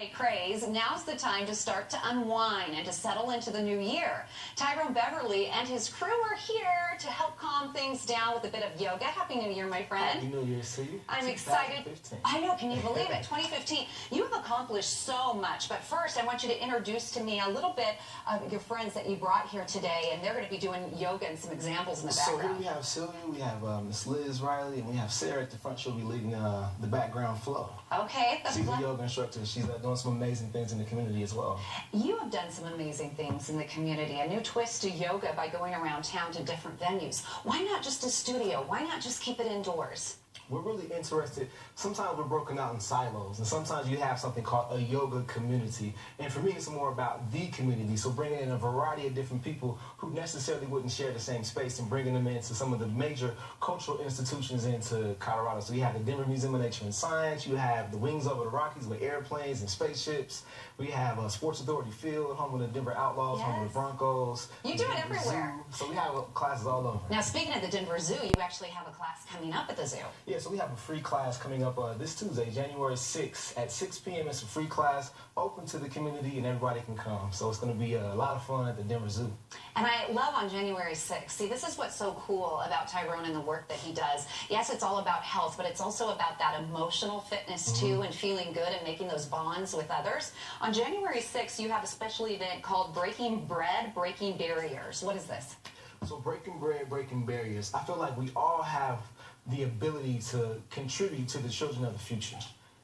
Craze, now's the time to start to unwind and to settle into the new year. Tyrone Beverly and his crew are here to help calm things down with a bit of yoga. Happy New Year, my friend. Happy New Year to you. I'm excited. I know, can you believe it? 2015. You have accomplished so much, but first I want you to introduce to me a little bit of your friends that you brought here today, and they're going to be doing yoga and some examples in the background. So here we have Sylvia, we have Miss Liz Riley, and we have Sarah at the front. She'll be leading the background flow. Okay. She's a yoga instructor. She's doing some amazing things in the community as well. You have done some amazing things in the community. A new twist to yoga by going around town to different venues. Why not just a studio? Why not just keep it indoors? We're really interested. Sometimes we're broken out in silos, and sometimes you have something called a yoga community. And for me, it's more about the community. So bringing in a variety of different people who necessarily wouldn't share the same space and bringing them into some of the major cultural institutions into Colorado. So you have the Denver Museum of Nature and Science. You have the Wings Over the Rockies with airplanes and spaceships. We have Sports Authority Field, home of the Denver Outlaws, yes. home of the Broncos. You do it everywhere. Zoo. So we have classes all over. Now, speaking of the Denver Zoo, you actually have a class coming up at the zoo. Yeah, so we have a free class coming up this Tuesday, January 6th at 6 p.m. It's a free class open to the community and everybody can come. So it's going to be a lot of fun at the Denver Zoo. And I love on January 6th. See, this is what's so cool about Tyrone and the work that he does. Yes, it's all about health, but it's also about that emotional fitness too, and feeling good and making those bonds with others. On January 6th, you have a special event called Breaking Bread, Breaking Barriers. What is this? So breaking bread, breaking barriers. I feel like we all have the ability to contribute to the children of the future.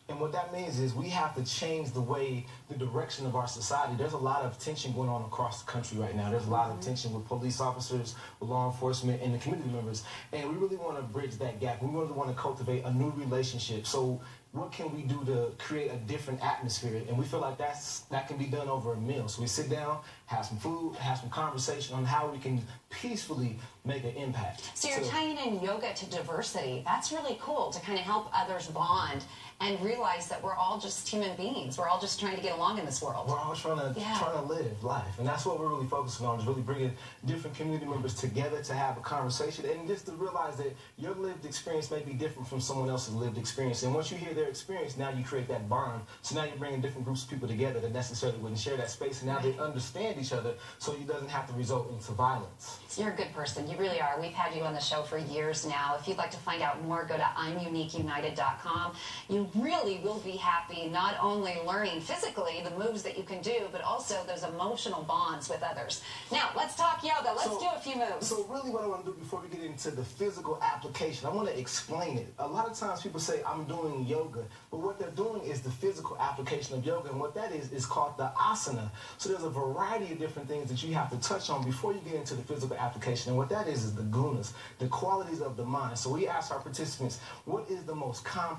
And what that means is we have to change the way, the direction of our society. There's a lot of tension going on across the country right now. There's a lot of tension with police officers, with law enforcement, and the community members. And we really want to bridge that gap. We really want to cultivate a new relationship. So what can we do to create a different atmosphere? And we feel like that can be done over a meal. So we sit down, have some food, have some conversation on how we can peacefully make an impact. So you're tying in yoga to diversity. That's really cool to kind of help others bond and realize that we're all just human beings. We're all just trying to get along in this world. We're all trying to live life. And that's what we're really focusing on, is really bringing different community members together to have a conversation and just to realize that your lived experience may be different from someone else's lived experience. And once you hear their experience, now you create that bond. So now you're bringing different groups of people together that necessarily wouldn't share that space. And now they understand each other, so it doesn't have to result into violence. You're a good person. You really are. We've had you on the show for years now. If you'd like to find out more, go to I'mUniqueUnited.com. You really will be happy not only learning physically the moves that you can do, but also those emotional bonds with others. Now, let's talk yoga. Let's do a few moves. So really what I want to do before we get into the physical application, I want to explain it. A lot of times people say, I'm doing yoga, but what they're doing is the physical application of yoga, and what that is called the asana. So there's a variety of different things that you have to touch on before you get into the physical application, and what that is the gunas, the qualities of the mind. So we ask our participants, what is the most complex